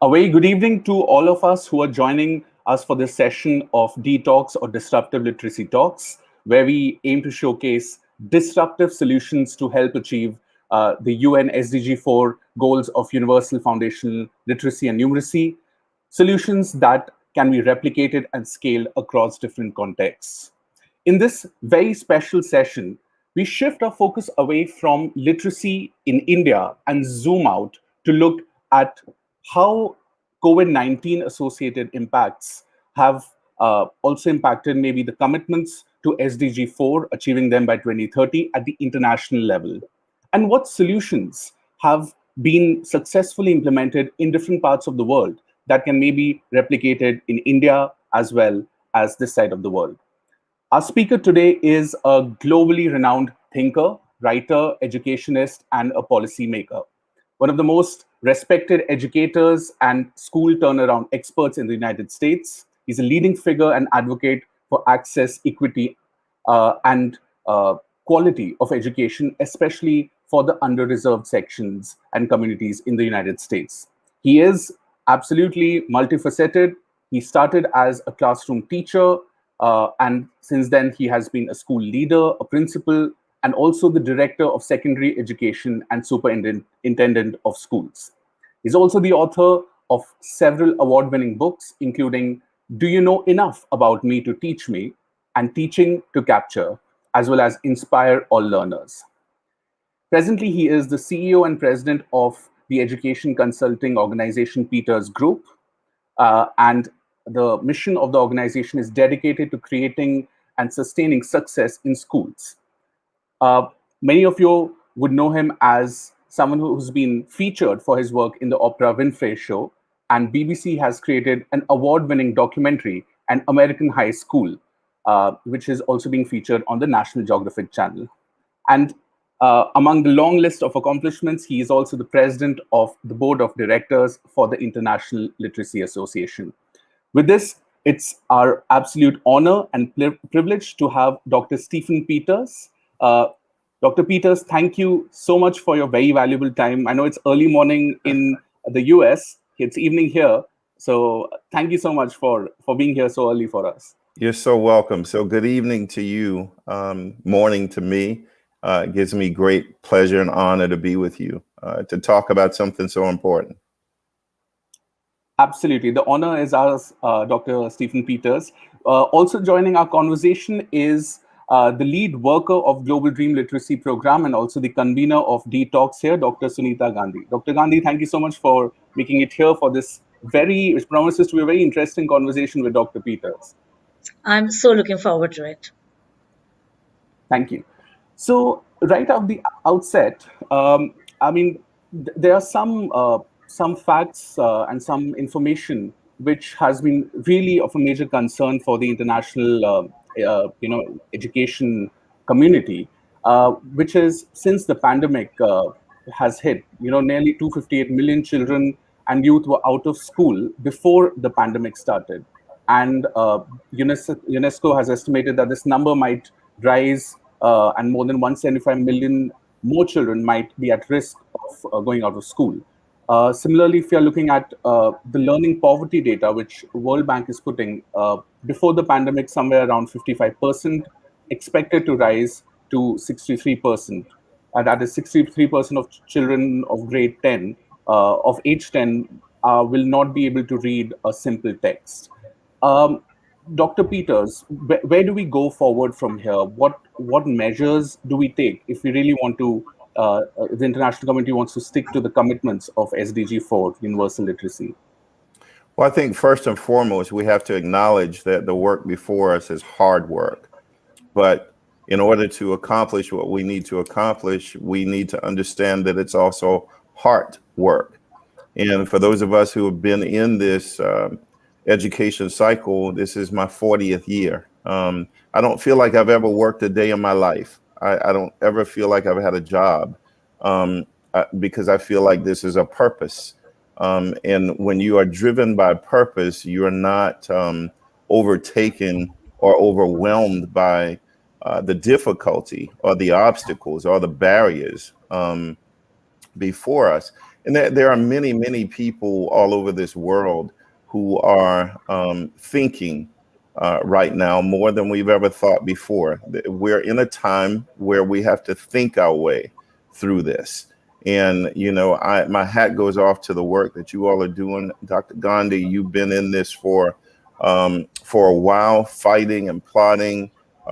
A very good evening to all of us who are joining us for this session of D-Talks or Disruptive Literacy Talks, where we aim to showcase disruptive solutions to help achieve the UN SDG-4 goals of universal foundational literacy and numeracy, solutions that can be replicated and scaled across different contexts. In this very special session, we shift our focus away from literacy in India and zoom out to look at how COVID-19 associated impacts have also impacted maybe the commitments to SDG 4, achieving them by 2030 at the international level, and what solutions have been successfully implemented in different parts of the world that can maybe replicated in India as well as this side of the world. Our speaker today is a globally renowned thinker, writer, educationist, and a policymaker. One of the most respected educators and school turnaround experts in the United States. He's a leading figure and advocate for access, equity, and quality of education, especially for the under-reserved sections and communities in the United States. He is absolutely multifaceted. He started as a classroom teacher, and since then he has been a school leader, a principal, and also the director of secondary education and superintendent of schools. He's also the author of several award-winning books, including Do You Know Enough About Me to Teach Me and Teaching to Capture, as well as Inspire All Learners. Presently, he is the CEO and president of the education consulting organization Peters Group, and the mission of the organization is dedicated to creating and sustaining success in schools. Many of you would know him as someone who's been featured for his work in the Oprah Winfrey Show, and BBC has created an award-winning documentary, An American High School, which is also being featured on the National Geographic Channel. And among the long list of accomplishments, he is also the president of the board of directors for the International Literacy Association. With this, it's our absolute honor and privilege to have Dr. Stephen Peters. Dr. Peters, thank you so much for your very valuable time. I know it's early morning in the US, it's evening here. So thank you so much for being here so early for us. You're so welcome. So good evening to you, morning to me. It gives me great pleasure and honor to be with you, to talk about something so important. Absolutely. The honor is ours, Dr. Stephen Peters. Also joining our conversation is the lead worker of Global Dream Literacy Program and also the convener of D-Talks here, Dr. Sunita Gandhi. Dr. Gandhi, thank you so much for making it here for this which promises to be a very interesting conversation with Dr. Peters. I'm so looking forward to it. Thank you. So right off the outset, there are some facts and some information which has been really of a major concern for the international, education community, which is since the pandemic has hit, nearly 258 million children and youth were out of school before the pandemic started. And UNESCO has estimated that this number might rise and more than 175 million more children might be at risk of going out of school. Similarly, if you're looking at the learning poverty data, which World Bank is putting, before the pandemic, somewhere around 55%, expected to rise to 63%. That is 63% of children of grade 10, of age 10, will not be able to read a simple text. Dr. Peters, where do we go forward from here? What measures do we take if we really want to, the international community wants to stick to the commitments of SDG 4, universal literacy? Well, I think first and foremost, we have to acknowledge that the work before us is hard work. But in order to accomplish what we need to accomplish, we need to understand that it's also hard work. And for those of us who have been in this education cycle, this is my 40th year. I don't feel like I've ever worked a day in my life. I don't ever feel like I've had a job because I feel like this is a purpose. And when you are driven by purpose, you are not overtaken or overwhelmed by the difficulty or the obstacles or the barriers before us. And there are many, many people all over this world who are thinking right now more than we've ever thought before. We're in a time where we have to think our way through this. And, you know, my hat goes off to the work that you all are doing. Dr. Gandhi, you've been in this for a while, fighting and plotting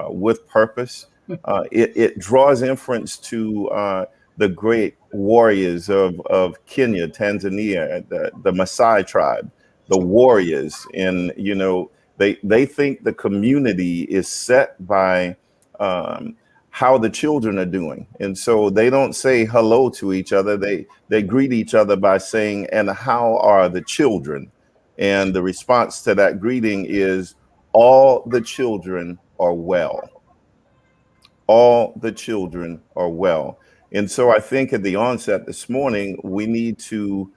with purpose. It draws inference to the great warriors of Kenya, Tanzania, the Maasai tribe, the warriors. And, you know, they think the community is set by how the children are doing. And so they don't say hello to each other. They greet each other by saying, "And how are the children?" And the response to that greeting is, "All the children are well." All the children are well. And so I think at the onset this morning, we need to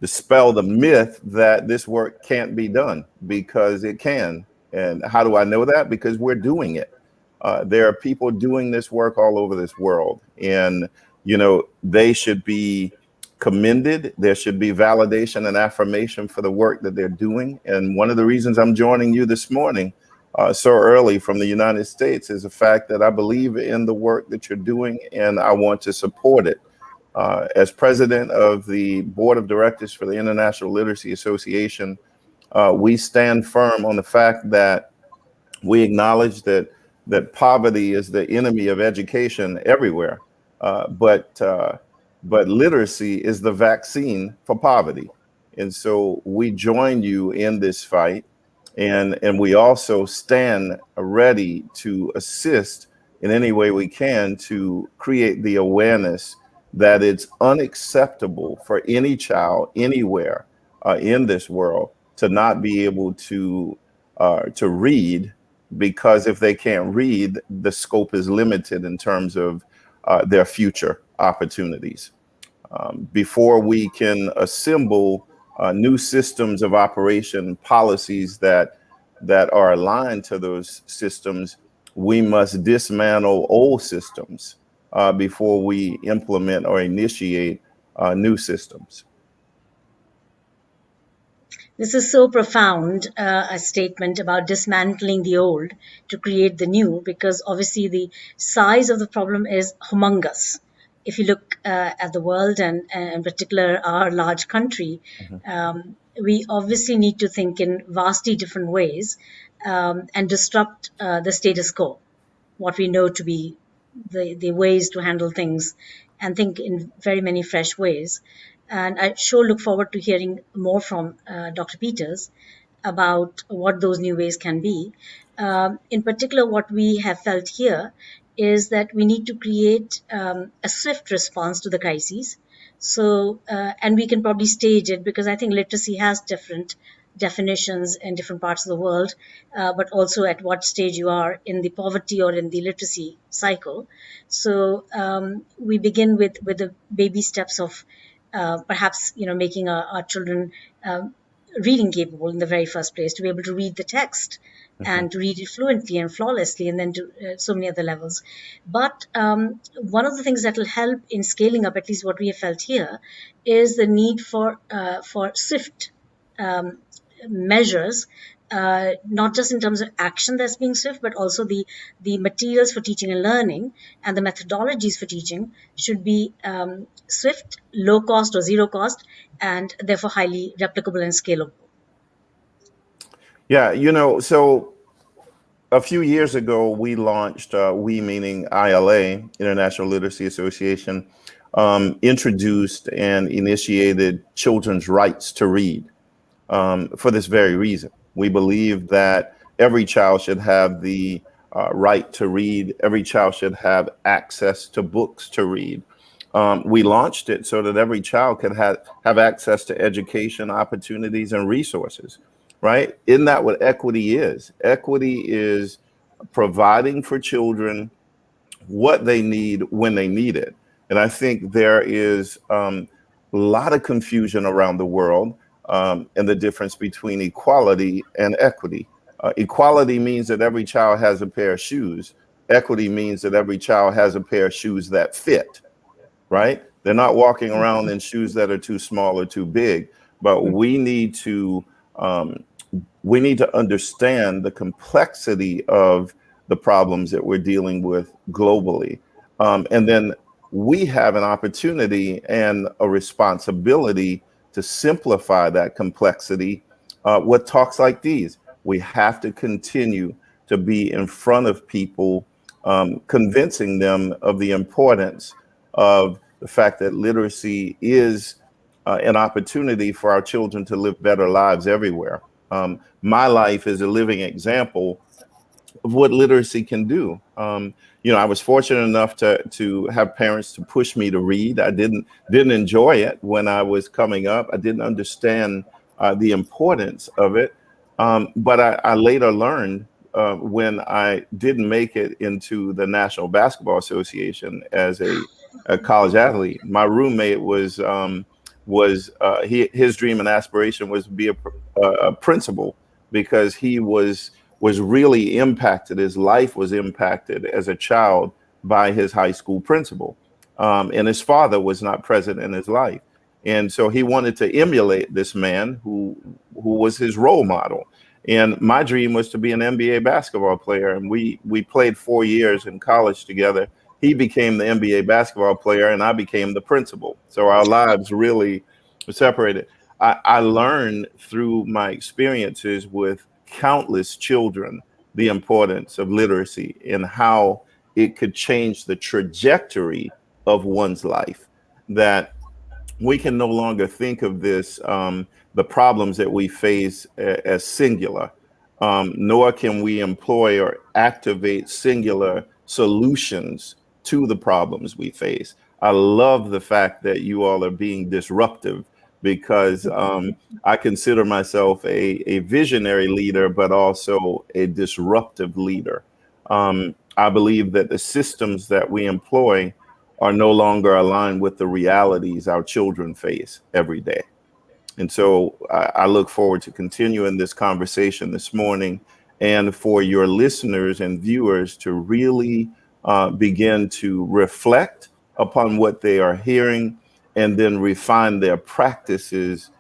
dispel the myth that this work can't be done, because it can. And how do I know that? Because we're doing it. There are people doing this work all over this world, and you know, they should be commended. There should be validation and affirmation for the work that they're doing. And one of the reasons I'm joining you this morning so early from the United States is the fact that I believe in the work that you're doing, and I want to support it. As president of the board of directors for the International Literacy Association, we stand firm on the fact that we acknowledge that poverty is the enemy of education everywhere, but literacy is the vaccine for poverty. And so we join you in this fight, and we also stand ready to assist in any way we can to create the awareness that it's unacceptable for any child anywhere in this world to not be able to read, because if they can't read, the scope is limited in terms of their future opportunities. Before we can assemble new systems of operation, policies that are aligned to those systems, we must dismantle old systems before we implement or initiate new systems. This is so profound, a statement about dismantling the old to create the new, because obviously the size of the problem is humongous. If you look at the world, and in particular our large country, we obviously need to think in vastly different ways and disrupt the status quo, what we know to be the ways to handle things, and think in very many fresh ways. And I sure look forward to hearing more from Dr. Peters about what those new ways can be. In particular, what we have felt here is that we need to create a swift response to the crises. So, and we can probably stage it, because I think literacy has different definitions in different parts of the world, but also at what stage you are in the poverty or in the literacy cycle. So we begin with the baby steps of perhaps, you know, making our children reading capable in the very first place, to be able to read the text and to read it fluently and flawlessly, and then to so many other levels. But one of the things that will help in scaling up, at least what we have felt here, is the need for swift measures, not just in terms of action that's being swift, but also the materials for teaching and learning and the methodologies for teaching should be swift, low cost or zero cost, and therefore highly replicable and scalable. Yeah, you know, so a few years ago, we launched, we meaning ILA, International Literacy Association, introduced and initiated children's rights to read for this very reason. We believe that every child should have the right to read. Every child should have access to books to read. We launched it so that every child could have access to education, opportunities, and resources, right? Isn't that what equity is? Equity is providing for children what they need when they need it. And I think there is a lot of confusion around the world and the difference between equality and equity. Equality means that every child has a pair of shoes. Equity means that every child has a pair of shoes that fit, right? They're not walking around in shoes that are too small or too big, but um, we need to understand the complexity of the problems that we're dealing with globally. And then we have an opportunity and a responsibility to simplify that complexity with talks like these. We have to continue to be in front of people, convincing them of the importance of the fact that literacy is an opportunity for our children to live better lives everywhere. My life is a living example of what literacy can do. I was fortunate enough to have parents to push me to read. I didn't enjoy it when I was coming up. I didn't understand the importance of it, but I later learned when I didn't make it into the National Basketball Association as a college athlete. My roommate his dream and aspiration was to be a principal because he was really impacted. His life was impacted as a child by his high school principal. And his father was not present in his life. And so he wanted to emulate this man who was his role model. And my dream was to be an NBA basketball player. And we played 4 years in college together. He became the NBA basketball player and I became the principal. So our lives really were separated. I learned through my experiences with countless children the importance of literacy and how it could change the trajectory of one's life. That we can no longer think of the problems that we face as singular, nor can we employ or activate singular solutions to the problems we face. I love the fact that you all are being disruptive because I consider myself a visionary leader, but also a disruptive leader. I believe that the systems that we employ are no longer aligned with the realities our children face every day. And so I look forward to continuing this conversation this morning and for your listeners and viewers to really begin to reflect upon what they are hearing and then refine their practices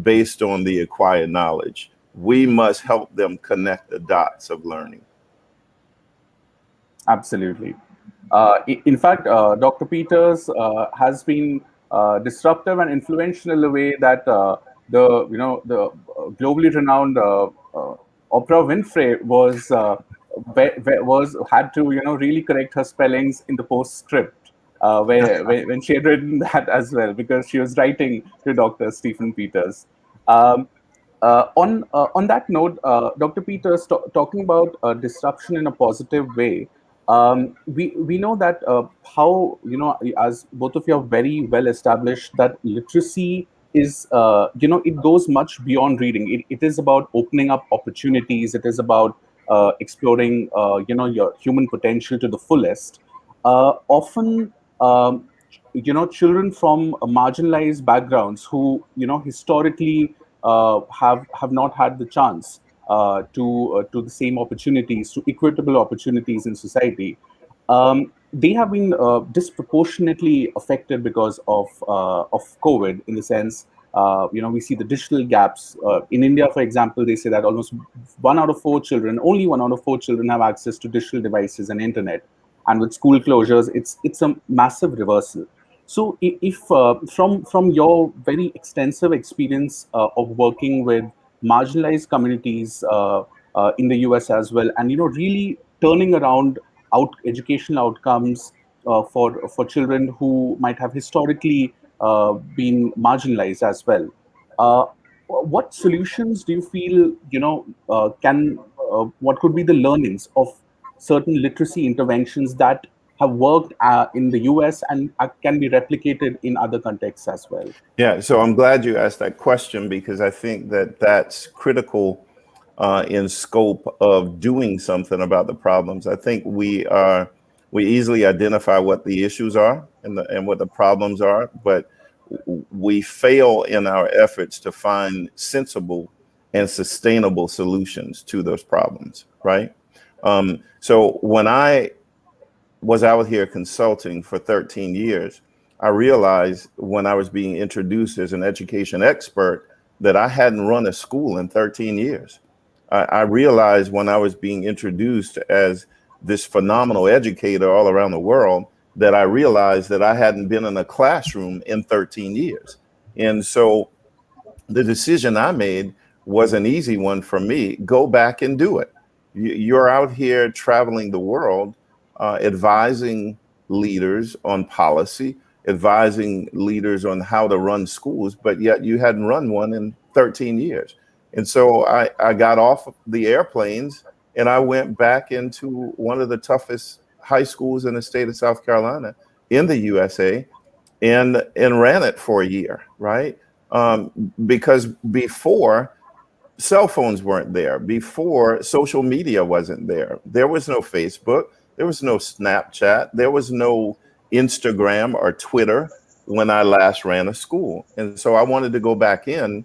based on the acquired knowledge. We must help them connect the dots of learning. Absolutely. In fact, Dr. Peters has been disruptive and influential in a way that the globally renowned Oprah Winfrey was had to really correct her spellings in the postscript when she had written that as well because she was writing to Dr. Stephen Peters. Um, on that note, Dr. Peters, talking about disruption in a positive way, we know that how as both of you are very well established that literacy is it goes much beyond reading. It is about opening up opportunities. It is about exploring your human potential to the fullest. Often. Children from marginalized backgrounds who historically have not had the chance to the same opportunities, to equitable opportunities in society. They have been disproportionately affected because of COVID. In the sense, we see the digital gaps in India, for example. They say that almost only 1 out of 4 children have access to digital devices and internet. And with school closures, it's a massive reversal. So, if from your very extensive experience of working with marginalized communities in the US as well, and really turning around educational outcomes for children who might have historically been marginalized as well. Uh, what solutions do you feel can what could be the learnings of certain literacy interventions that have worked in the US and can be replicated in other contexts as well? Yeah, so I'm glad you asked that question because I think that that's critical in scope of doing something about the problems. I think we easily identify what the issues are and what the problems are, but we fail in our efforts to find sensible and sustainable solutions to those problems, right? So when I was out here consulting for 13 years, I realized when I was being introduced as an education expert that I hadn't run a school in 13 years. I realized when I was being introduced as this phenomenal educator all around the world that I realized that I hadn't been in a classroom in 13 years. And so the decision I made was an easy one for me. Go back and do it. You're out here traveling the world, advising leaders on policy, advising leaders on how to run schools, but yet you hadn't run one in 13 years. And so I got off the airplanes and I went back into one of the toughest high schools in the state of South Carolina in the USA and ran it for a year, right? Because before cell phones weren't there, before social media wasn't there was no Facebook, there was no Snapchat, there was no Instagram or Twitter when I last ran a school. And so I wanted to go back in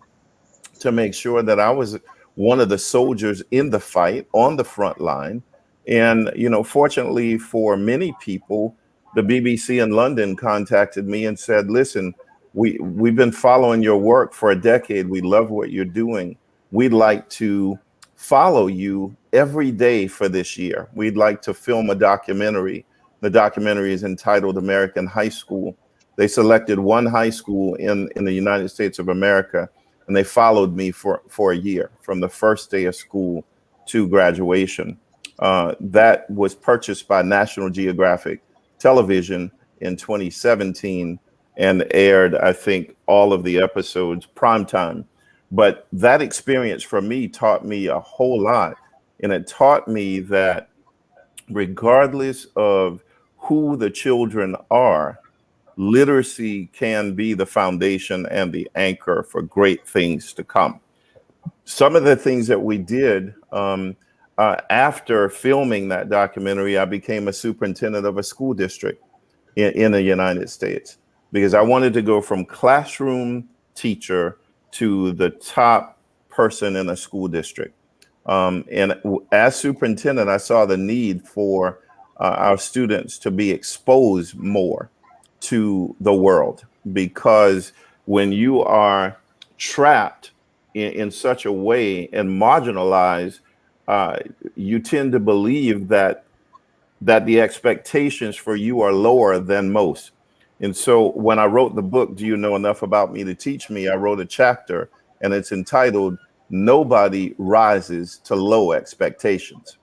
to make sure that I was one of the soldiers in the fight on the front line. And, fortunately for many people, the BBC in London contacted me and said, listen, we've been following your work for a decade. We love what you're doing. We'd like to follow you every day for this year. We'd like to film a documentary. The documentary is entitled American High School. They selected one high school in the United States of America, and they followed me for a year from the first day of school to graduation. That was purchased by National Geographic Television in 2017 and aired, I think, all of the episodes primetime. But that experience for me taught me a whole lot. And it taught me that regardless of who the children are, literacy can be the foundation and the anchor for great things to come. Some of the things that we did after filming that documentary, I became a superintendent of a school district in the United States because I wanted to go from classroom teacher to the top person in a school district. And as superintendent, I saw the need for our students to be exposed more to the world, because when you are trapped in such a way and marginalized, you tend to believe that the expectations for you are lower than most. And so when I wrote the book, Do You Know Enough About Me to Teach Me? I wrote a chapter and it's entitled, Nobody Rises to Low Expectations.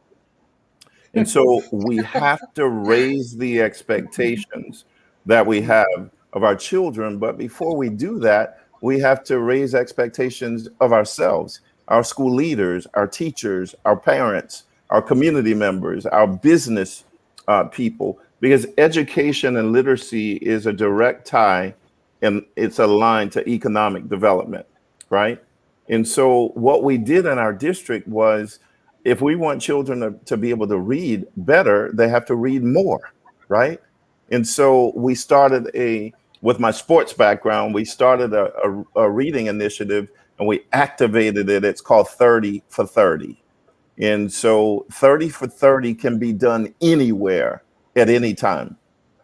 And so we have to raise the expectations that we have of our children. But before we do that, we have to raise expectations of ourselves, our school leaders, our teachers, our parents, our community members, our business people, because education and literacy is a direct tie and it's aligned to economic development, right? And so what we did in our district was, if we want children to be able to read better, they have to read more, right? And so we started with my sports background, we started a reading initiative and we activated it. It's called 30 for 30. And so 30 for 30 can be done anywhere at any time,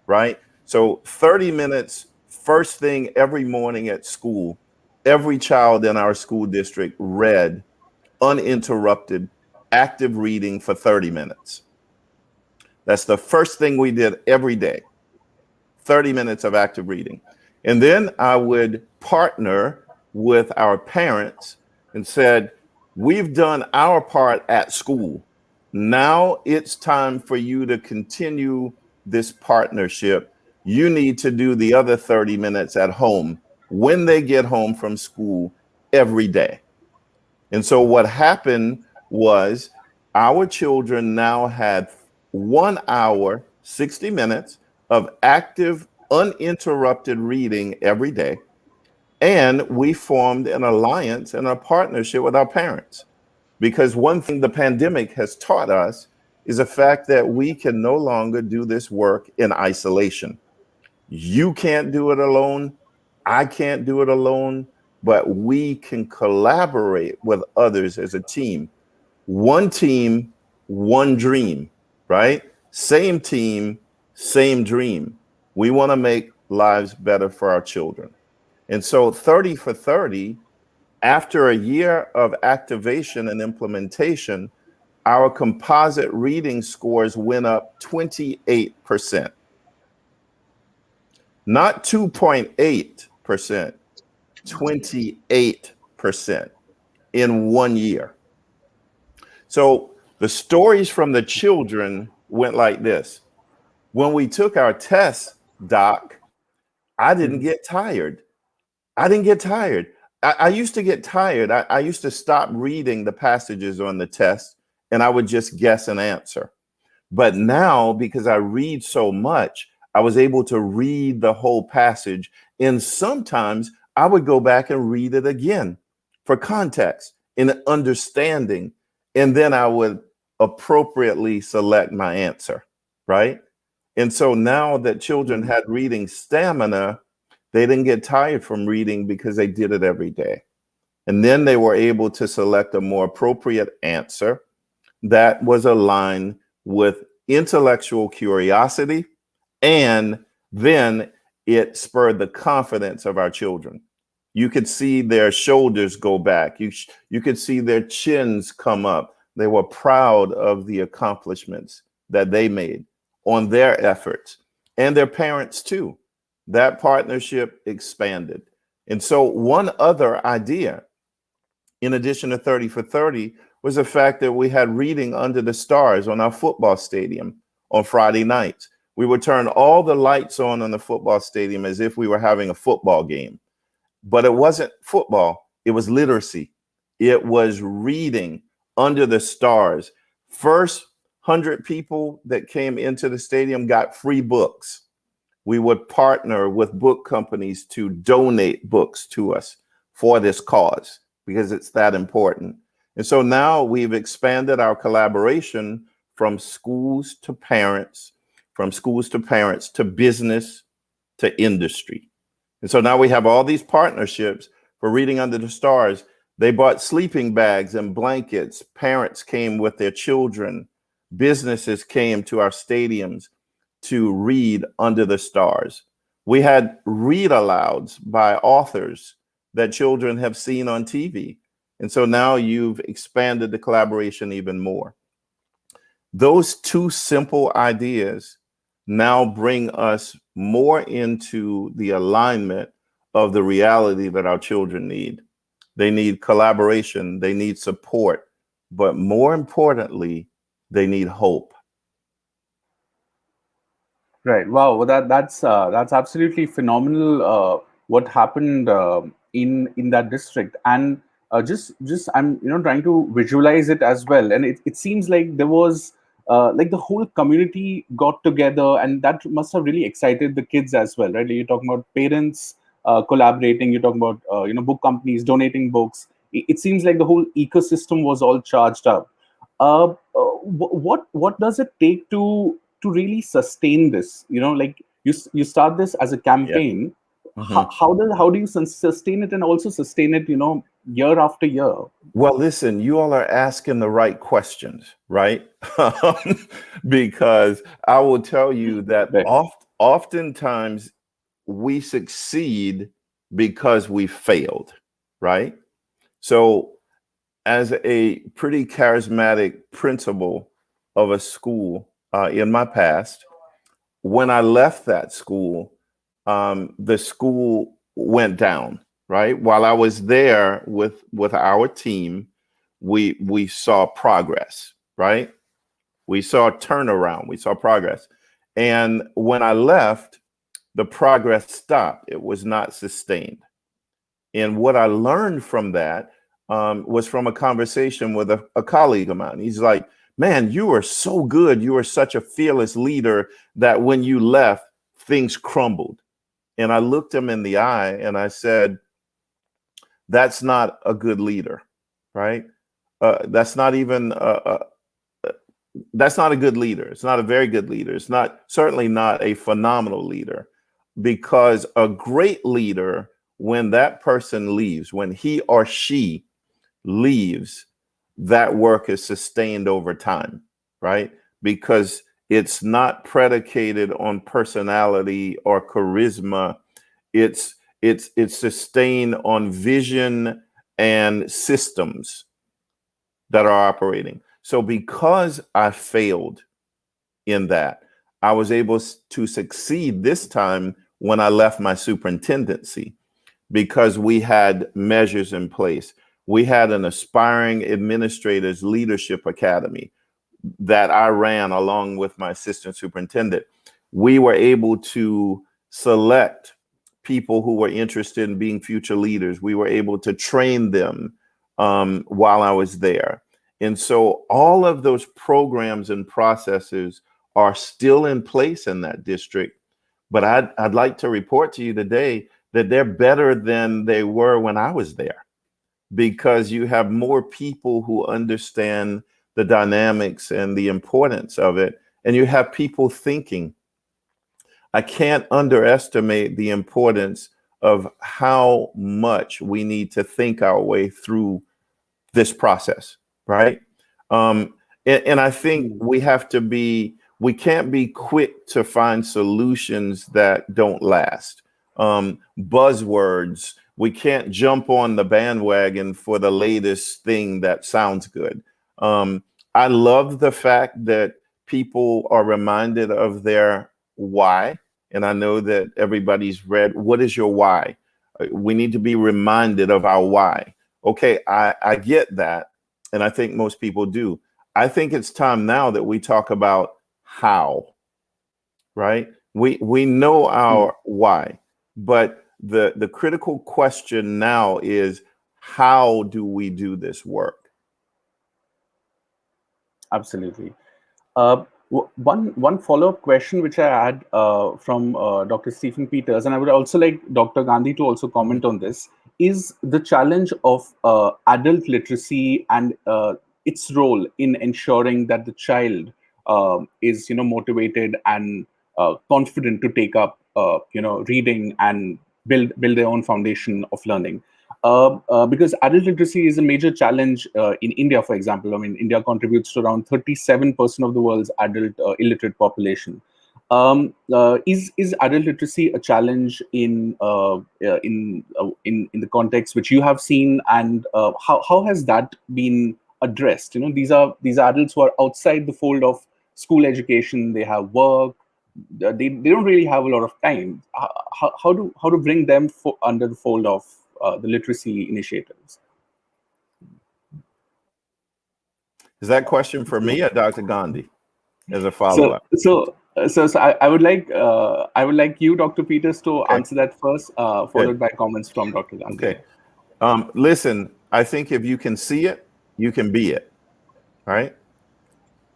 right? So 30 minutes, first thing every morning at school, every child in our school district read uninterrupted active reading for 30 minutes. That's the first thing we did every day, 30 minutes of active reading. And then I would partner with our parents and said, we've done our part at school. Now it's time for you to continue this partnership. You need to do the other 30 minutes at home when they get home from school every day. And so what happened was our children now had 1 hour, 60 minutes of active, uninterrupted reading every day. And we formed an alliance and a partnership with our parents. Because one thing the pandemic has taught us is the fact that we can no longer do this work in isolation. You can't do it alone. I can't do it alone, but we can collaborate with others as a team. One team, one dream, right? Same team, same dream. We want to make lives better for our children. And so 30 for 30, after a year of activation and implementation, our composite reading scores went up 28%, not 2.8%, 28% in 1 year. So the stories from the children went like this. When we took our tests, Doc, I didn't get tired. I didn't get tired. I used to get tired. I used to stop reading the passages on the test and I would just guess an answer. But now, because I read so much, I was able to read the whole passage. And sometimes I would go back and read it again for context and understanding. And then I would appropriately select my answer, right? And so now that children had reading stamina, they didn't get tired from reading because they did it every day. And then they were able to select a more appropriate answer that was aligned with intellectual curiosity. And then it spurred the confidence of our children. You could see their shoulders go back. You could see their chins come up. They were proud of the accomplishments that they made on their efforts, and their parents too. That partnership expanded. And so one other idea, in addition to 30 for 30, was the fact that we had reading under the stars on our football stadium on Friday nights. We would turn all the lights on the football stadium as if we were having a football game. But it wasn't football, it was literacy. It was reading under the stars. First 100 people that came into the stadium got free books. We would partner with book companies to donate books to us for this cause because it's that important. And so now we've expanded our collaboration from schools to parents, to business, to industry. And so now we have all these partnerships for Reading Under the Stars. They bought sleeping bags and blankets. Parents came with their children. Businesses came to our stadiums to read under the stars. We had read alouds by authors that children have seen on TV. And so now you've expanded the collaboration even more. Those two simple ideas now bring us more into the alignment of the reality that our children need. They need collaboration, they need support, but more importantly, they need hope. Right. Wow. Well, that's absolutely phenomenal. What happened in that district, and just I'm trying to visualize it as well, and it seems like there was like the whole community got together, and that must have really excited the kids as well, right? Like you're talking about parents collaborating. You're talking about book companies donating books. It seems like the whole ecosystem was all charged up. What does it take to really sustain this? Like you start this as a Yeah. campaign. Mhm. How do you sustain it and also sustain it year after year? Well, listen, you all are asking the right questions, right? Because I will tell you that Right. oftentimes we succeed because we failed, right? So, as a pretty charismatic principal of a school in my past, when I left that school, the school went down. Right, while I was there with our team, we saw progress. Right, we saw turnaround. We saw progress, and when I left, the progress stopped. It was not sustained. And what I learned from that was from a conversation with a colleague of mine. He's like, "Man, you were so good. You were such a fearless leader that when you left, things crumbled." And I looked him in the eye and I said, "That's not a good leader, right? That's not even that's not a good leader. It's not a very good leader. It's not certainly not a phenomenal leader, because a great leader, when that person leaves, when he or she leaves, that work is sustained over time, right? Because It's not predicated on personality or charisma. It's sustained on vision and systems that are operating. So because I failed in that, I was able to succeed this time when I left my superintendency, because we had measures in place. We had an aspiring administrators leadership academy that I ran along with my assistant superintendent. We were able to select people who were interested in being future leaders. We were able to train them while I was there. And so all of those programs and processes are still in place in that district. But I'd like to report to you today that they're better than they were when I was there, because you have more people who understand the dynamics and the importance of it. And you have people thinking. I can't underestimate the importance of how much we need to think our way through this process, right? And I think we can't be quick to find solutions that don't last. Buzzwords, we can't jump on the bandwagon for the latest thing that sounds good. I love the fact that people are reminded of their why. And I know that everybody's read, what is your why? We need to be reminded of our why. Okay, I get that. And I think most people do. I think it's time now that we talk about how, right? We know our why, but the critical question now is, how do we do this work? Absolutely. One follow-up question which I had from Dr. Stephen Peters, and I would also like Dr. Gandhi to also comment on this, is the challenge of adult literacy and its role in ensuring that the child is, motivated and confident to take up, reading and build their own foundation of learning. Because adult literacy is a major challenge in India, for example. I mean, India contributes to around 37% of the world's adult illiterate population. Is adult literacy a challenge in the context which you have seen, and how has that been addressed? These are adults who are outside the fold of school education. They have work. They don't really have a lot of time. How to bring them under the fold of the literacy initiatives? Is that question for me or Dr. Gandhi as a follow-up? So I would like you, Dr. Peters, to answer that first, followed by comments from Dr. Gandhi. Okay. Listen, I think if you can see it, you can be it, right?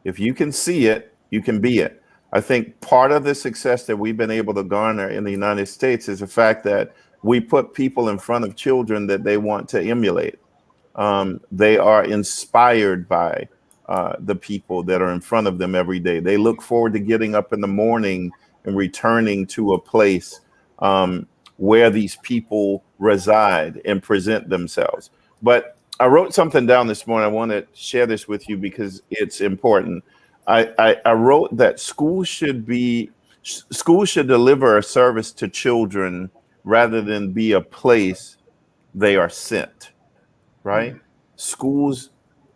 If you can see it, you can be it. I think part of the success that we've been able to garner in the United States is the fact that we put people in front of children that they want to emulate. They are inspired by the people that are in front of them every day. They look forward to getting up in the morning and returning to a place where these people reside and present themselves. But I wrote something down this morning. I want to share this with you because it's important. I wrote that schools should deliver a service to children rather than be a place they are sent, right? Schools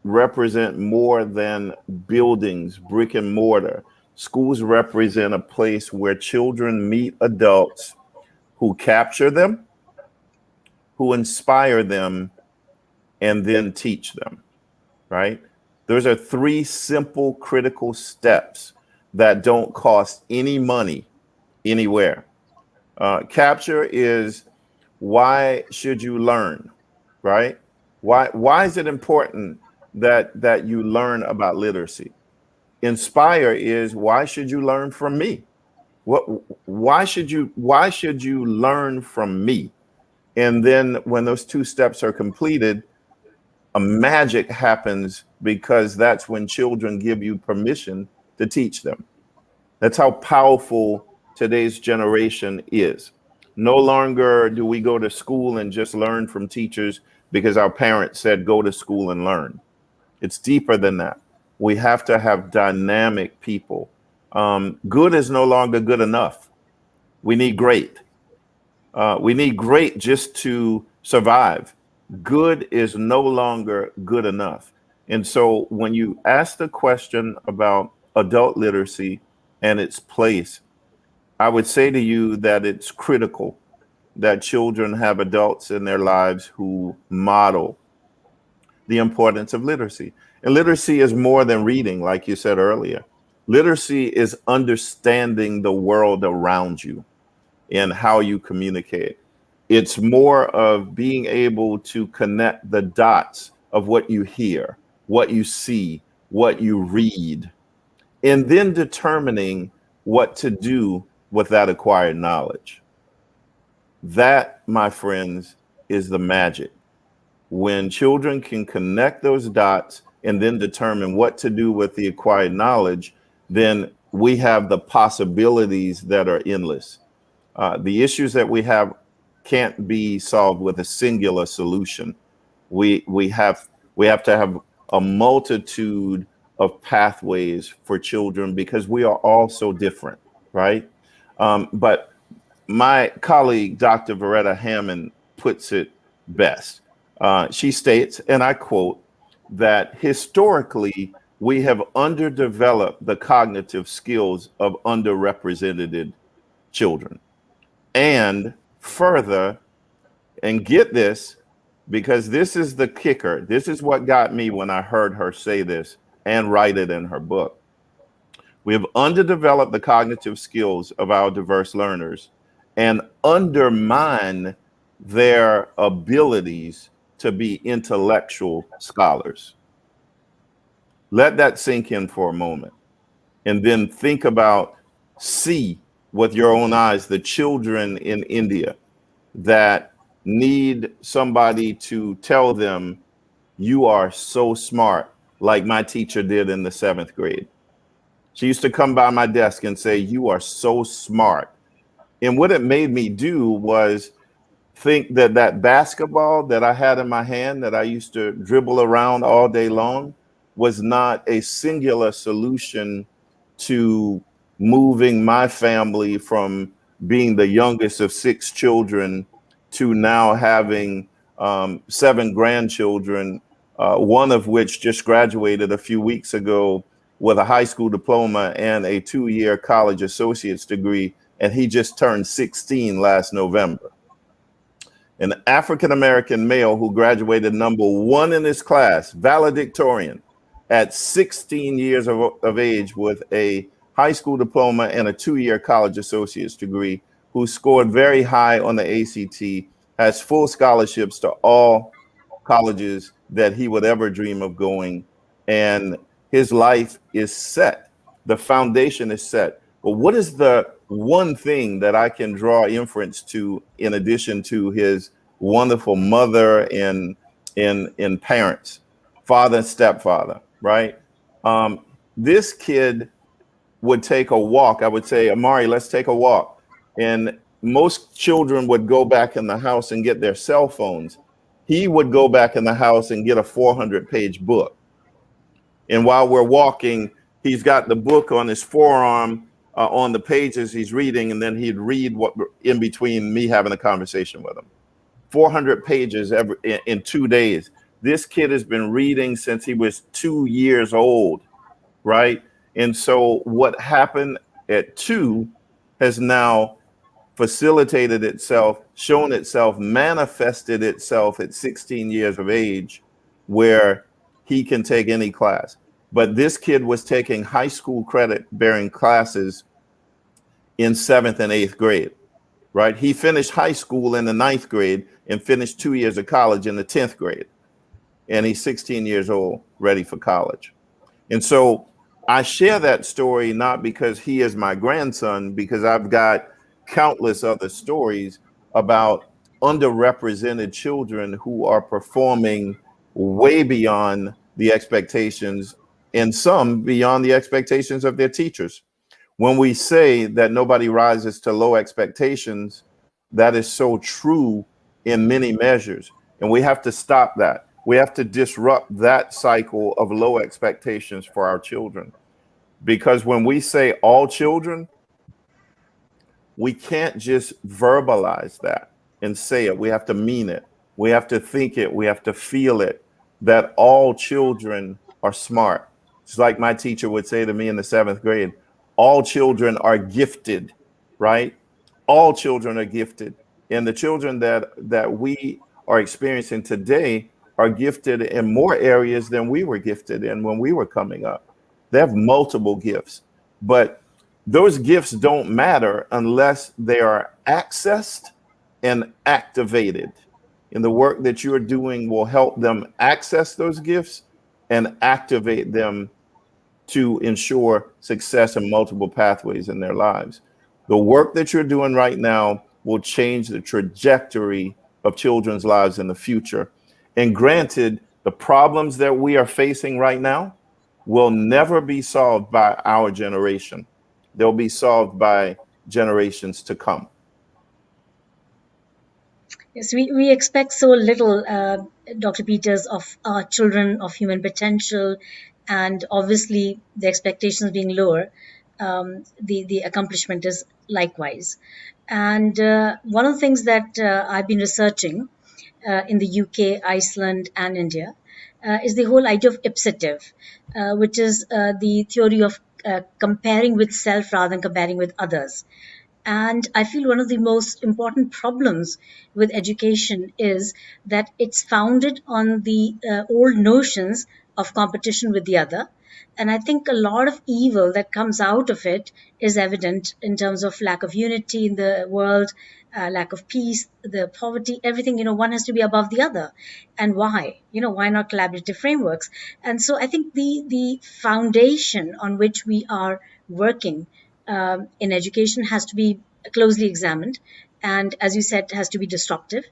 represent more than buildings, brick and mortar. Schools represent a place where children meet adults who capture them, who inspire them, and then teach them, right? Those are 3 simple critical steps that don't cost any money anywhere. Capture is, why should you learn, right? Why is it important that you learn about literacy? Inspire is, why should you learn from me? Why should you learn from me? And then when those 2 steps are completed, a magic happens, because that's when children give you permission to teach them. That's how powerful today's generation is. No longer do we go to school and just learn from teachers because our parents said go to school and learn. It's deeper than that. We have to have dynamic people Good is no longer good enough. We need great. We need great just to survive. Good is no longer good enough. And so when you ask the question about adult literacy and its place, I would say to you that it's critical that children have adults in their lives who model the importance of literacy. And literacy is more than reading, like you said earlier. Literacy is understanding the world around you and how you communicate. It's more of being able to connect the dots of what you hear, what you see, what you read, and then determining what to do with that acquired knowledge. That, my friends, is the magic. When children can connect those dots and then determine what to do with the acquired knowledge, then we have the possibilities that are endless. The issues that we have can't be solved with a singular solution. We have to have a multitude of pathways for children because we are all so different, right? But my colleague, Dr. Veretta Hammond, puts it best. She states, and I quote, that historically we have underdeveloped the cognitive skills of underrepresented children. And further, and get this, because this is the kicker. This is what got me when I heard her say this and write it in her book. We have underdeveloped the cognitive skills of our diverse learners and undermine their abilities to be intellectual scholars. Let that sink in for a moment. And then think about, see with your own eyes, the children in India that need somebody to tell them, you are so smart, like my teacher did in the 7th grade. She used to come by my desk and say, you are so smart. And what it made me do was think that that basketball that I had in my hand that I used to dribble around all day long was not a singular solution to moving my family from being the youngest of 6 children to now having 7 grandchildren, one of which just graduated a few weeks ago with a high school diploma and a 2-year college associate's degree, and he just turned 16 last November. An African-American male who graduated #1 in his class, valedictorian, at 16 years of age with a high school diploma and a 2-year college associate's degree, who scored very high on the ACT, has full scholarships to all colleges that he would ever dream of going. And his life is set. The foundation is set. But what is the one thing that I can draw inference to in addition to his wonderful mother and parents, father and stepfather, right? This kid would take a walk. I would say, Amari, let's take a walk. And most children would go back in the house and get their cell phones. He would go back in the house and get a 400-page book. And while we're walking, he's got the book on his forearm, on the pages he's reading, and then he'd read what in between me having a conversation with him. 400 pages in 2 days. This kid has been reading since he was 2 years old, right? And so what happened at 2 has now facilitated itself, shown itself, manifested itself at 16 years of age, where he can take any class. But this kid was taking high school credit bearing classes in 7th and 8th grade, right? He finished high school in the 9th grade and finished 2 years of college in the 10th grade. And he's 16 years old, ready for college. And so I share that story not because he is my grandson, because I've got countless other stories about underrepresented children who are performing way beyond the expectations, and some beyond the expectations of their teachers. When we say that nobody rises to low expectations, that is so true in many measures. And we have to stop that. We have to disrupt that cycle of low expectations for our children. because when we say all children, we can't just verbalize that and say it. We have to mean it. We have to think it. We have to feel it, that all children are smart. It's like my teacher would say to me in the 7th grade, all children are gifted, right? All children are gifted. And the children that we are experiencing today are gifted in more areas than we were gifted in when we were coming up. They have multiple gifts, but those gifts don't matter unless they are accessed and activated. And the work that you're doing will help them access those gifts and activate them to ensure success in multiple pathways in their lives. The work that you're doing right now will change the trajectory of children's lives in the future. And granted, the problems that we are facing right now will never be solved by our generation. They'll be solved by generations to come. Yes, we expect so little, Dr. Peters, of our children, of human potential, and obviously the expectations being lower, the accomplishment is likewise. And one of the things that I've been researching in the UK, Iceland, and India is the whole idea of ipsative, which is the theory of comparing with self rather than comparing with others. And I feel one of the most important problems with education is that it's founded on the old notions of competition with the other. And I think a lot of evil that comes out of it is evident in terms of lack of unity in the world, lack of peace, the poverty, everything. One has to be above the other. And why? Why not collaborative frameworks? And so I think the foundation on which we are working in education has to be closely examined. And as you said, has to be disruptive.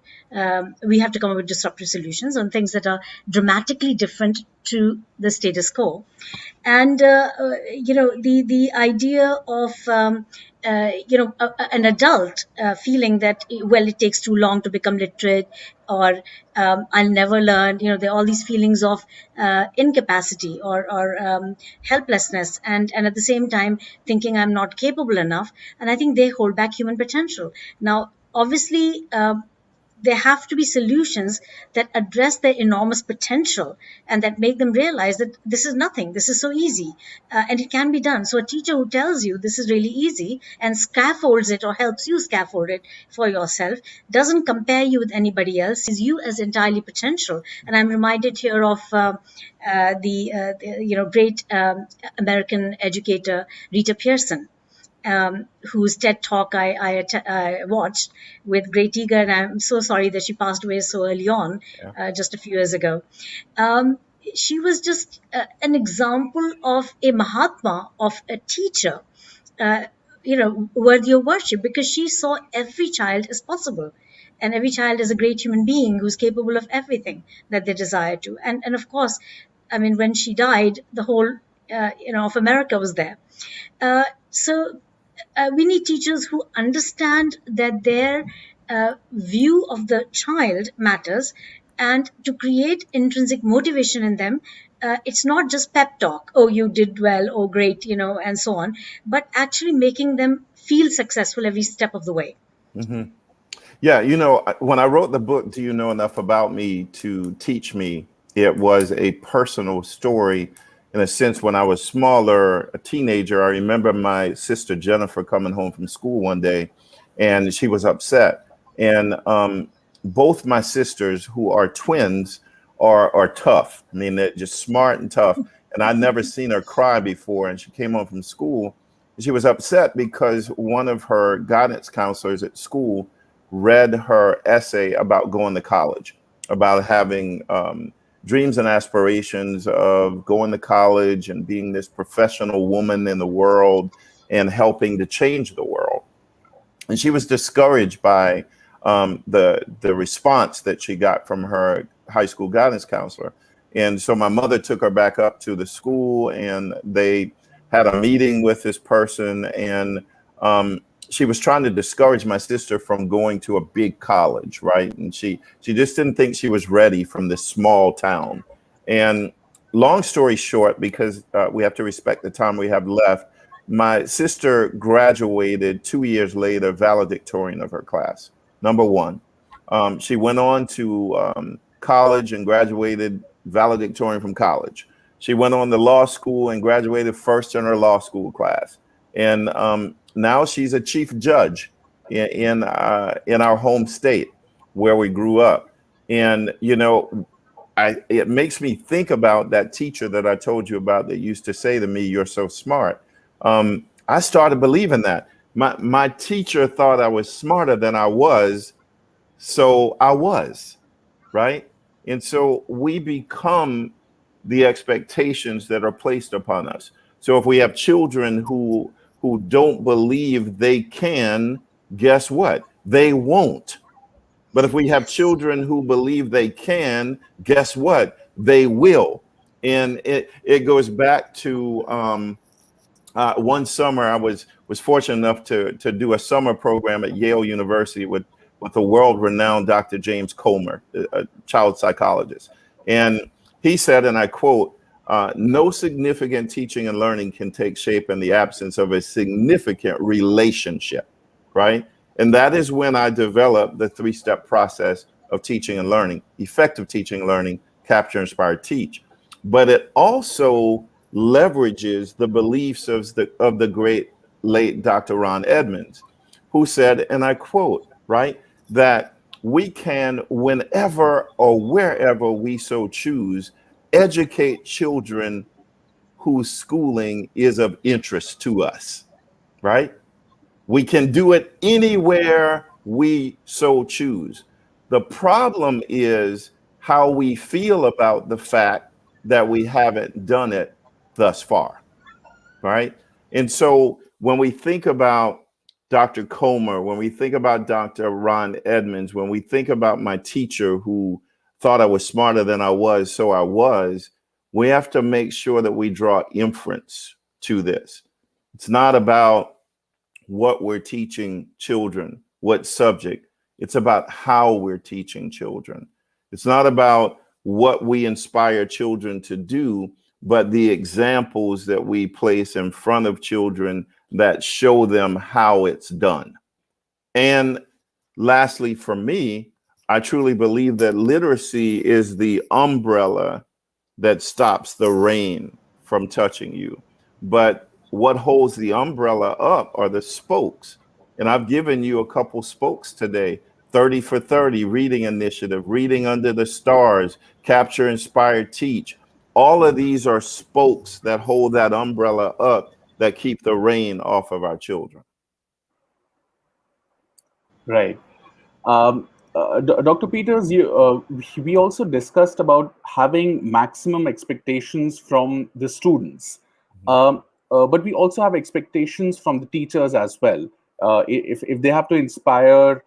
We have to come up with disruptive solutions on things that are dramatically different to the status quo. And the idea of an adult feeling that, well, it takes too long to become literate, or I'll never learn. There are all these feelings of incapacity or helplessness, and at the same time thinking I'm not capable enough. And I think they hold back human potential. Now, obviously, there have to be solutions that address their enormous potential and that make them realize that this is nothing, this is so easy, and it can be done. So a teacher who tells you this is really easy and scaffolds it or helps you scaffold it for yourself doesn't compare you with anybody else, sees you as entirely potential. And I'm reminded here of the great American educator Rita Pierson, whose TED Talk I watched with great eager, and I'm so sorry that she passed away so early on, just a few years ago. She was just an example of a Mahatma, of a teacher, worthy of worship, because she saw every child as possible. And every child is a great human being who's capable of everything that they desire to. And of course, I mean, when she died, the whole, of America was there. So we need teachers who understand that their view of the child matters, and to create intrinsic motivation in them. It's not just pep talk, oh, you did well, oh, great, and so on, but actually making them feel successful every step of the way. Mm-hmm. Yeah, when I wrote the book, Do You Know Enough About Me to Teach Me, it was a personal story. In a sense, when I was smaller, a teenager, I remember my sister Jennifer coming home from school one day, and she was upset. And both my sisters, who are twins, are tough. I mean, they're just smart and tough. And I'd never seen her cry before. And she came home from school, and she was upset because one of her guidance counselors at school read her essay about going to college, about having dreams and aspirations of going to college and being this professional woman in the world and helping to change the world. And she was discouraged by the response that she got from her high school guidance counselor. And so my mother took her back up to the school, and they had a meeting with this person. And she was trying to discourage my sister from going to a big college, right? And she just didn't think she was ready from this small town. And long story short, because we have to respect the time we have left, my sister graduated 2 years later, valedictorian of her class, number one. She went on to college and graduated valedictorian from college. She went on to law school and graduated first in her law school class. And now she's a chief judge in our home state where we grew up. And, you know, it makes me think about that teacher that I told you about that used to say to me, "You're so smart." I started believing that. My teacher thought I was smarter than I was, so I was, right? And so we become the expectations that are placed upon us. So if we have children who don't believe they can, guess what? They won't. But if we have children who believe they can, guess what? They will. And it goes back to one summer I was fortunate enough to do a summer program at Yale University with the world-renowned Dr. James Comer, a child psychologist. And he said, and I quote, "No significant teaching and learning can take shape in the absence of a significant relationship," right? And that is when I developed the 3-step process of teaching and learning: effective teaching and learning, capture, inspire, teach. But it also leverages the beliefs of the great late Dr. Ron Edmonds, who said, and I quote, right, that we can, whenever or wherever we so choose, educate children whose schooling is of interest to us, right? We can do it anywhere we so choose. The problem is how we feel about the fact that we haven't done it thus far, right? And so when we think about Dr. Comer, when we think about Dr. Ron Edmonds, when we think about my teacher who thought I was smarter than I was, so I was, we have to make sure that we draw inference to this. It's not about what we're teaching children, what subject. It's about how we're teaching children. It's not about what we inspire children to do, but the examples that we place in front of children that show them how it's done. And lastly, for me, I truly believe that literacy is the umbrella that stops the rain from touching you. But what holds the umbrella up are the spokes. And I've given you a couple spokes today: 30 for 30, reading initiative, reading under the stars, capture, inspire, teach. All of these are spokes that hold that umbrella up, that keep the rain off of our children. Right. Dr. Peters, we also discussed about having maximum expectations from the students, but we also have expectations from the teachers as well. If they have to inspire,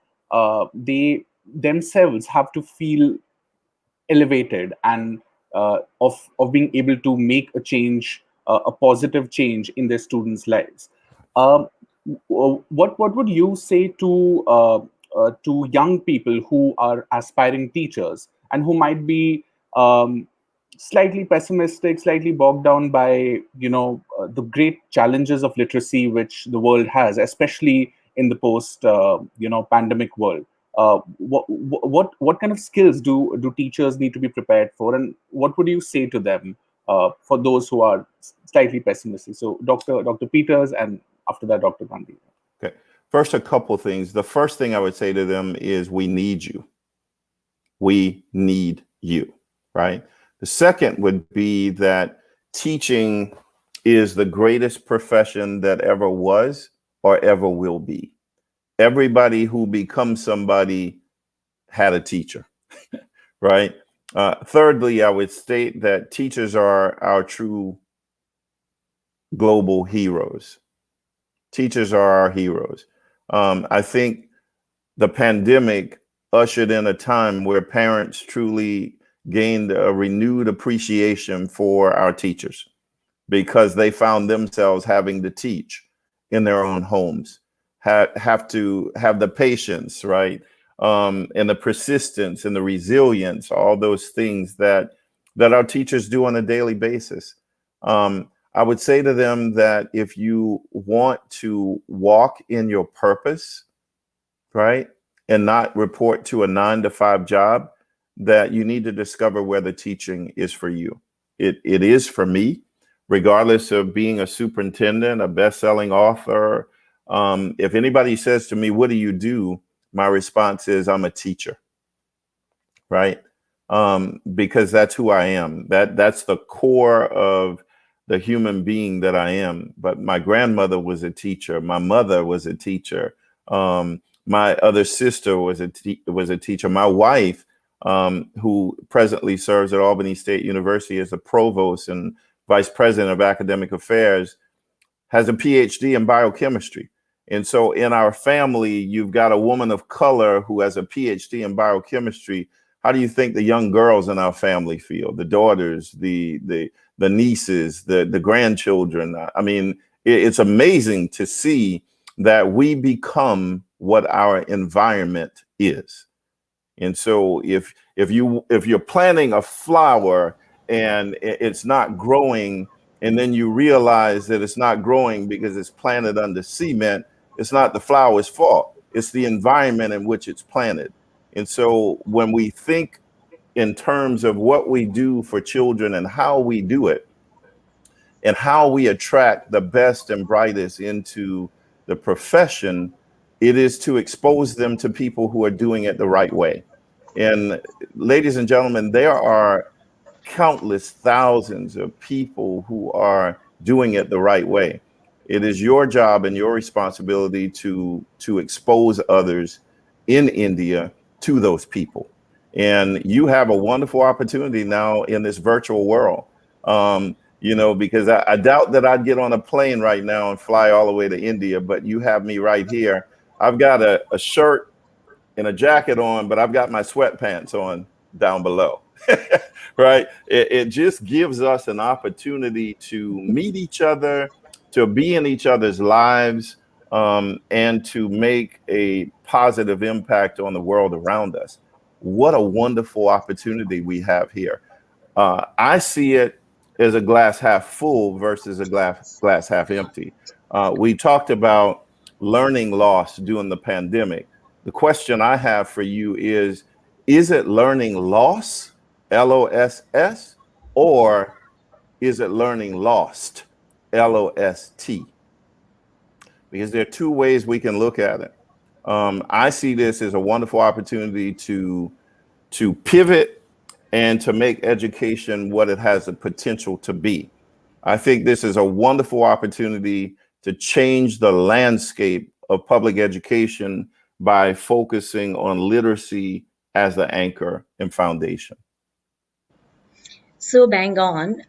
they themselves have to feel elevated and of being able to make a change, a positive change in their students' lives. Um, what would you say to young people who are aspiring teachers and who might be slightly pessimistic, slightly bogged down by the great challenges of literacy which the world has, especially in the post pandemic world? What kind of skills do teachers need to be prepared for, and what would you say to them for those who are slightly pessimistic? So, Dr. Peters, and after that, Dr. Gandhi. Okay. First, a couple things. The first thing I would say to them is, we need you. We need you, right? The second would be that teaching is the greatest profession that ever was or ever will be. Everybody who becomes somebody had a teacher, right? Thirdly, I would state that teachers are our true global heroes. Teachers are our heroes. I think the pandemic ushered in a time where parents truly gained a renewed appreciation for our teachers, because they found themselves having to teach in their own homes, have to have the patience, right? And the persistence and the resilience, all those things that that our teachers do on a daily basis. I would say to them that if you want to walk in your purpose, right, and not report to a 9 to 5 job, that you need to discover where the teaching is for you. It is for me, regardless of being a superintendent, a best-selling author. If anybody says to me, "What do you do?" my response is, "I'm a teacher," right? Because that's who I am. That's the core of the human being that I am. But my grandmother was a teacher. My mother was a teacher. My other sister was a teacher. My wife, who presently serves at Albany State University as a provost and vice president of academic affairs, has a PhD in biochemistry. And so in our family, you've got a woman of color who has a PhD in biochemistry. How do you think the young girls in our family feel? The daughters, the nieces, the grandchildren. I mean, it's amazing to see that we become what our environment is. And so if you're planting a flower and it's not growing, and then you realize that it's not growing because it's planted under cement, it's not the flower's fault. It's the environment in which it's planted. And so when we think in terms of what we do for children and how we do it, and how we attract the best and brightest into the profession, it is to expose them to people who are doing it the right way. And ladies and gentlemen, there are countless thousands of people who are doing it the right way. It is your job and your responsibility to expose others in India to those people. And you have a wonderful opportunity now in this virtual world. Because I doubt that I'd get on a plane right now and fly all the way to India, but you have me right here. I've got a shirt and a jacket on, but I've got my sweatpants on down below. Right? It just gives us an opportunity to meet each other, to be in each other's lives, and to make a positive impact on the world around us. What a wonderful opportunity we have here. I see it as a glass half full versus a glass half empty. We talked about learning loss during the pandemic. The question I have for you is it learning loss, LOSS, or is it learning lost, LOST? Because there are two ways we can look at it. I see this as a wonderful opportunity to pivot and to make education what it has the potential to be. I think this is a wonderful opportunity to change the landscape of public education by focusing on literacy as the anchor and foundation. So bang on.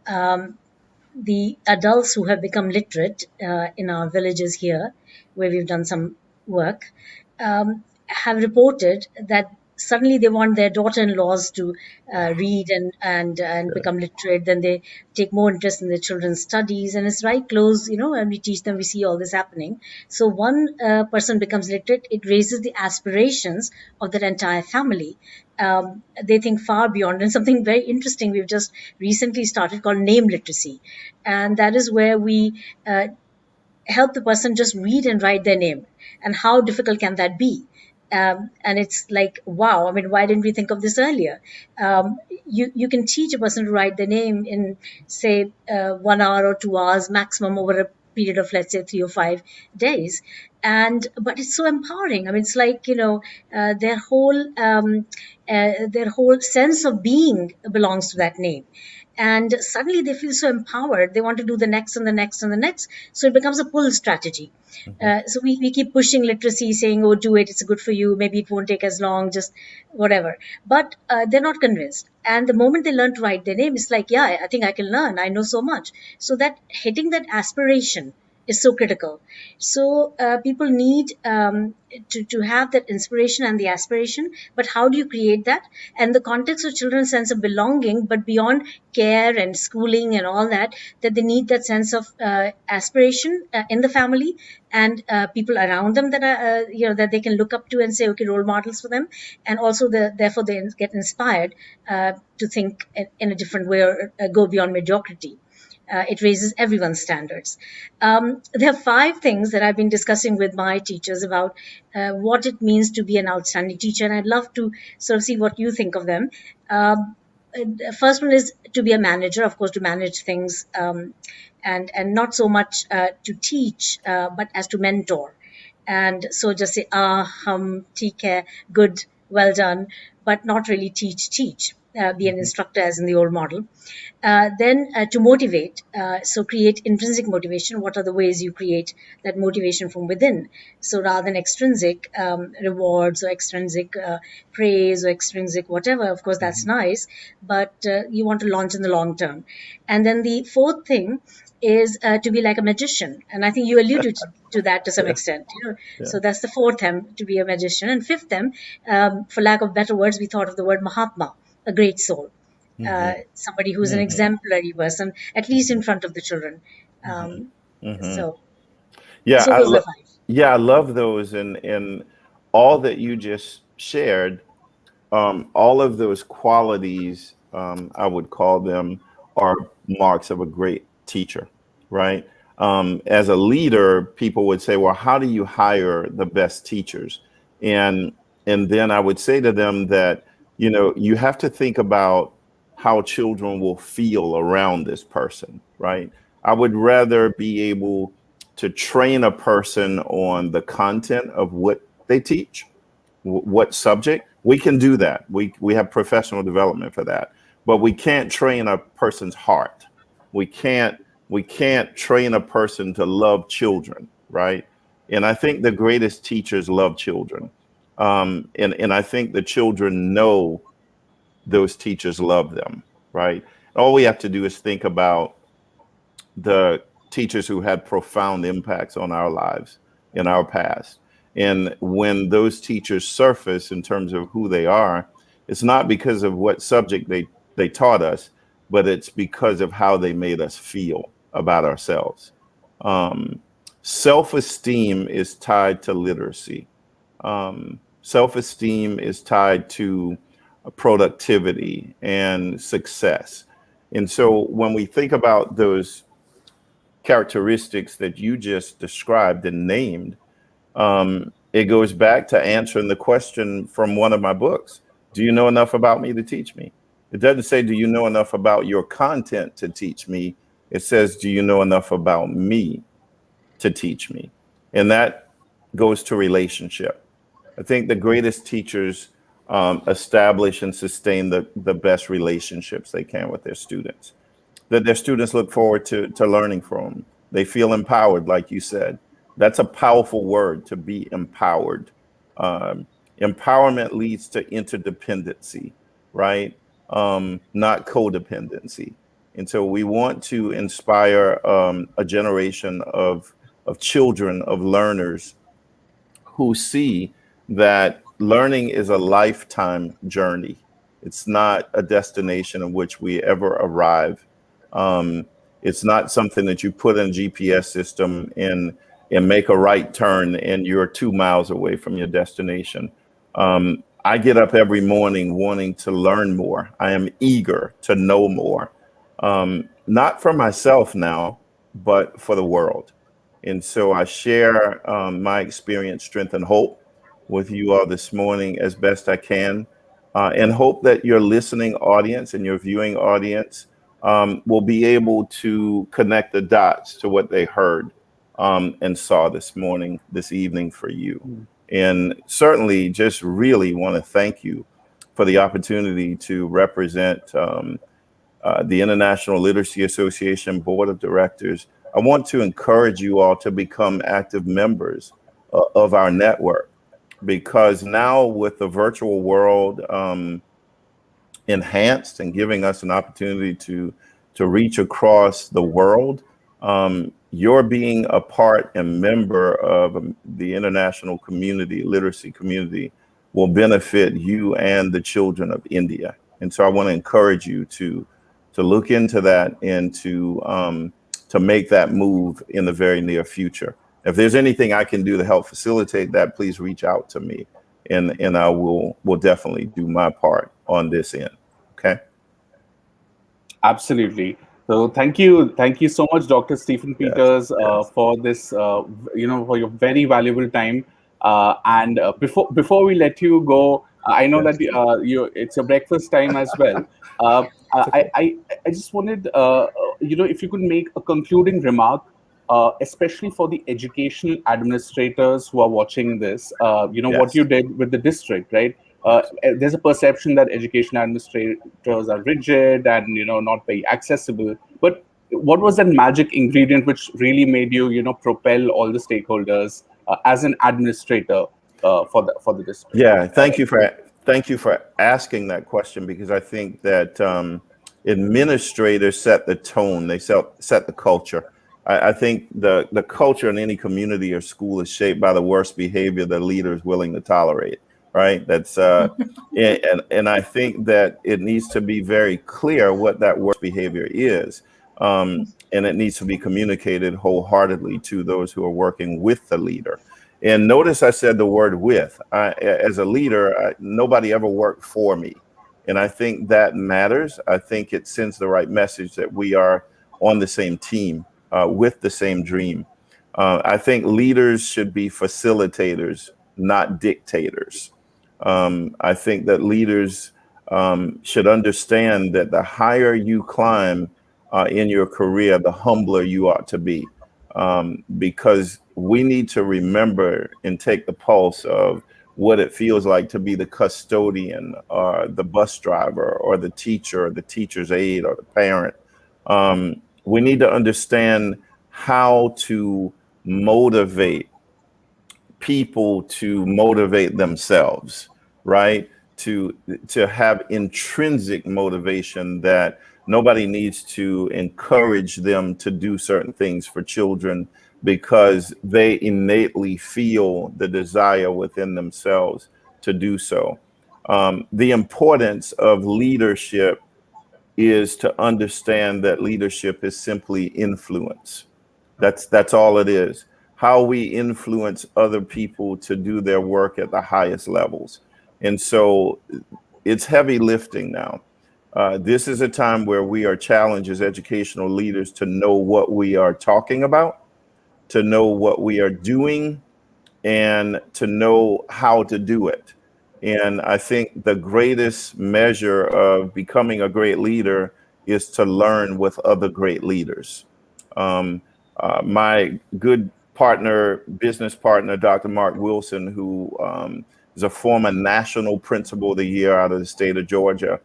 The adults who have become literate in our villages here, where we've done some work, have reported that suddenly they want their daughter-in-laws to read and become literate. Then they take more interest in their children's studies, and it's right close, and we teach them, we see all this happening. So one person becomes literate, it raises the aspirations of their entire family. They think far beyond. And something very interesting we've just recently started called name literacy, and that is where we help the person just read and write their name. And how difficult can that be? And it's like, wow, I mean, why didn't we think of this earlier? You can teach a person to write their name in, say, 1 hour or 2 hours maximum over a period of, let's say, 3 or 5 days. But it's so empowering. I mean, it's like, their whole sense of being belongs to that name. And suddenly they feel so empowered. They want to do the next and the next and the next. So it becomes a pull strategy. So we keep pushing literacy, saying, oh, do it. It's good for you. Maybe it won't take as long, just whatever. But they're not convinced. And the moment they learn to write their name, it's like, yeah, I think I can learn. I know so much. So that hitting that aspiration is so critical. So people need to have that inspiration and the aspiration, but how do you create that? And the context of children's sense of belonging, but beyond care and schooling and all that, that they need that sense of aspiration in the family, and people around them that are that they can look up to and say, okay, role models for them, and also therefore they get inspired to think in a different way, or go beyond mediocrity. It raises everyone's standards. There are 5 things that I've been discussing with my teachers about what it means to be an outstanding teacher, and I'd love to sort of see what you think of them. First one is to be a manager, of course, to manage things, and not so much to teach, but as to mentor. And so just say, theek hai, good, well done, but not really teach. Be an instructor as in the old model. Then to motivate, so create intrinsic motivation. What are the ways you create that motivation from within? So rather than extrinsic rewards or extrinsic praise or extrinsic whatever, of course that's nice, but you want to launch in the long term. And then the fourth thing is to be like a magician, and I think you alluded to that to some extent. So that's the fourth M, to be a magician. And fifth M, for lack of better words, we thought of the word Mahatma, a great soul. Somebody who's an exemplary person, at least in front of the children. So Yeah, those are 5. yeah, I love those, and all that you just shared. All of those qualities, I would call them, are marks of a great teacher, right? As a leader, people would say, well, how do you hire the best teachers? And then I would say to them that, you have to think about how children will feel around this person, right? I would rather be able to train a person on the content of what they teach, what subject. We can do that. We have professional development for that, but we can't train a person's heart. We can't train a person to love children, right? And I think the greatest teachers love children, and I think the children know those teachers love them, right? All we have to do is think about the teachers who had profound impacts on our lives in our past. And when those teachers surface in terms of who they are, it's not because of what subject they taught us, but it's because of how they made us feel about ourselves. Self-esteem is tied to literacy. Self-esteem is tied to productivity and success. And so when we think about those characteristics that you just described and named, it goes back to answering the question from one of my books. Do you know enough about me to teach me? It doesn't say, do you know enough about your content to teach me? It says, do you know enough about me to teach me? And that goes to relationship. I think the greatest teachers establish and sustain the best relationships they can with their students, that their students look forward to learning from. They feel empowered, like you said. That's a powerful word, to be empowered. Empowerment leads to interdependency, right? Not codependency. And so we want to inspire a generation of children, of learners who see that learning is a lifetime journey. It's not a destination in which we ever arrive. It's not something that you put in a GPS system and make a right turn and you're 2 miles away from your destination. I get up every morning wanting to learn more. I am eager to know more, not for myself now, but for the world. And so I share my experience, strength, and hope with you all this morning as best I can, and hope that your listening audience and your viewing audience will be able to connect the dots to what they heard and saw this evening for you. And certainly just really want to thank you for the opportunity to represent the International Literacy Association Board of Directors. I want to encourage you all to become active members of our network, because now with the virtual world enhanced and giving us an opportunity to reach across the world, your being a part and member of the international community, literacy community, will benefit you and the children of India. And so I want to encourage you to look into that and to make that move in the very near future. If there's anything I can do to help facilitate that, please reach out to me, and I will definitely do my part on this end. Okay. Absolutely. So thank you so much, Dr. Stephen Yes. Peters, Yes. for this, for your very valuable time. And before we let you go, I know that Yes. it's your breakfast time as well. Uh, It's I, okay. I I just wanted, if you could make a concluding remark, especially for the educational administrators who are watching this. What Yes. you did with the district, right? Yes. There's a perception that education administrators are rigid and not very accessible. But what was that magic ingredient which really made you propel all the stakeholders as an administrator for the district? Yeah, thank you for asking that question, because I think that administrators set the tone, they set the culture. I think the culture in any community or school is shaped by the worst behavior the leader is willing to tolerate. Right? That's and I think that it needs to be very clear what that worst behavior is, and it needs to be communicated wholeheartedly to those who are working with the leader. And notice I said the word with. As a leader, nobody ever worked for me. And I think that matters. I think it sends the right message that we are on the same team, with the same dream. I think leaders should be facilitators, not dictators. I think that leaders should understand that the higher you climb in your career, the humbler you ought to be, because we need to remember and take the pulse of what it feels like to be the custodian or the bus driver or the teacher or the teacher's aide or the parent. We need to understand how to motivate people to motivate themselves, right? To have intrinsic motivation, that nobody needs to encourage them to do certain things for children, because they innately feel the desire within themselves to do so. The importance of leadership is to understand that leadership is simply influence. That's all it is. How we influence other people to do their work at the highest levels. And so it's heavy lifting now. This is a time where we are challenged as educational leaders to know what we are talking about, to know what we are doing, and to know how to do it. And I think the greatest measure of becoming a great leader is to learn with other great leaders. Um, my good partner, business partner, Dr. Mark Wilson, who is a former National Principal of the Year out of the state of Georgia,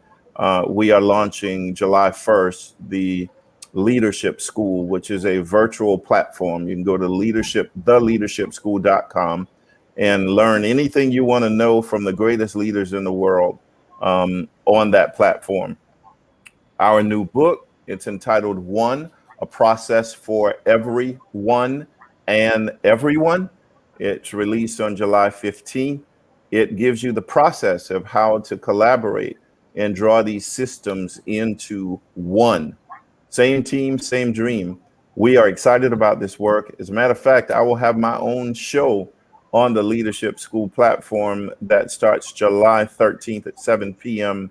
we are launching July 1st the Leadership School, which is a virtual platform. You can go to theleadershipschool.com and learn anything you want to know from the greatest leaders in the world on that platform. Our new book, it's entitled One, A Process for Everyone and Everyone. It's released on July 15th. It gives you the process of how to collaborate and draw these systems into one. Same team, same dream. We are excited about this work. As a matter of fact, I will have my own show on the Leadership School platform that starts July 13th at 7 p.m.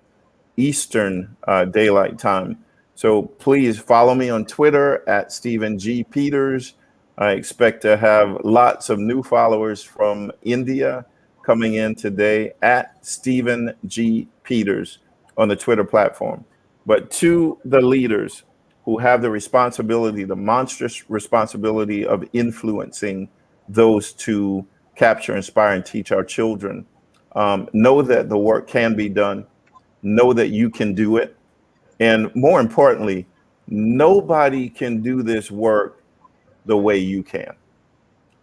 Eastern Daylight Time. So please follow me on Twitter at Stephen G. Peters. I expect to have lots of new followers from India coming in today at Stephen G. Peters on the Twitter platform. But to the leaders who have the responsibility, the monstrous responsibility of influencing those to capture, inspire, and teach our children, know that the work can be done. Know that you can do it. And more importantly, nobody can do this work the way you can.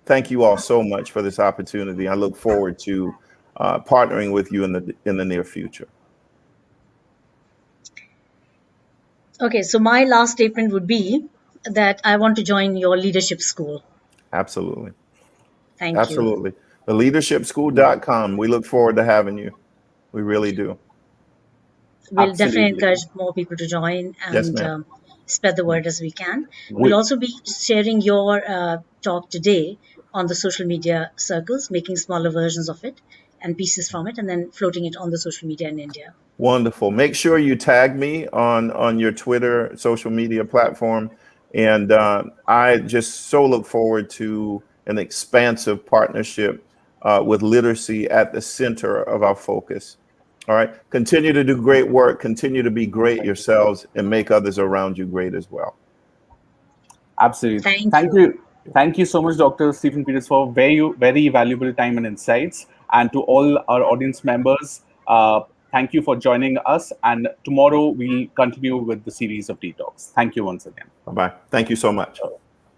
Thank you all so much for this opportunity. I look forward to partnering with you in the near future. Okay, so my last statement would be that I want to join your leadership school. Absolutely. Thank you. Absolutely. TheLeadershipSchool.com. We look forward to having you. We really do. We'll definitely Absolutely. encourage more people to join Yes, and ma'am. spread the word as we can. We- We'll also be sharing your talk today on the social media circles, making smaller versions of it and pieces from it, and then floating it on the social media in India. Wonderful. Make sure you tag me on your Twitter social media platform. And I just so look forward to an expansive partnership with literacy at the center of our focus. All right. Continue to do great work. Continue to be great yourselves and make others around you great as well. Absolutely. Thank Thank you. you. Thank you so much, Dr. Stephen Peters, for very valuable time and insights. And to all our audience members, thank you for joining us. And tomorrow we'll continue with the series of detox. Thank you once again. Bye-bye. Thank you so much.